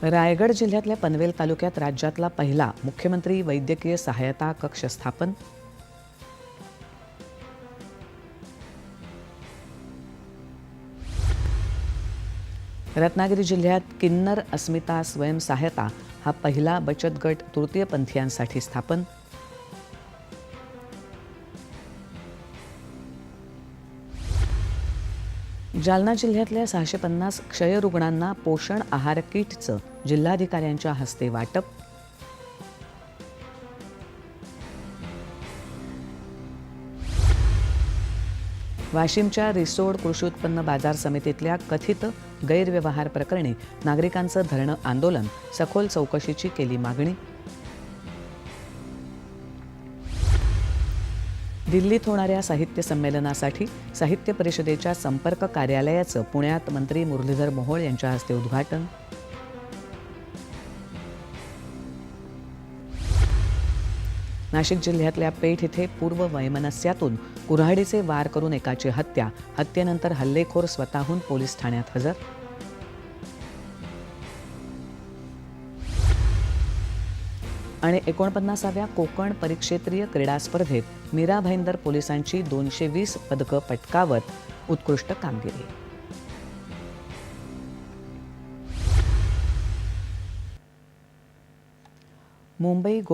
रायगड जिल्ह्यातल्या पनवेल तालुक्यात राज्यातला पहिला मुख्यमंत्री वैद्यकीय सहायता कक्ष स्थापन. रत्नागिरी जिल्ह्यात किन्नर अस्मिता स्वयंसहायता हा पहिला बचत गट तृतीयपंथीयांसाठी स्थापन. जालना जिल्ह्यातल्या 650 क्षयरुग्णांना पोषण आहार किटचं जिल्हाधिकाऱ्यांच्या हस्ते वाटप. वाशिमच्या रिसोड कृषी उत्पन्न बाजार समितीतल्या कथित गैरव्यवहार प्रकरणी नागरिकांचं धरणं आंदोलन, सखोल चौकशीची केली मागणी. दिल्लीत होणाऱ्या साहित्य संमेलनासाठी साहित्य परिषदेच्या संपर्क कार्यालयाचं पुण्यात मंत्री मुरलीधर मोहोळ यांच्या हस्ते उद्घाटन. नाशिक जिल्ह्यातल्या पेठ इथे पूर्व वैमनस्यातून कुऱ्हाडीचे वार करून एकाची हत्या. हत्येनंतर हल्लेखोर स्वतःहून पोलीस ठाण्यात हजर. आणि 49व्या कोकण परिक्षेत्रीय क्रीडा स्पर्धेत मीरा भाईंदर पोलिसांची 220 पदकं पटकावत उत्कृष्ट कामगिरी. मुंबई गोवा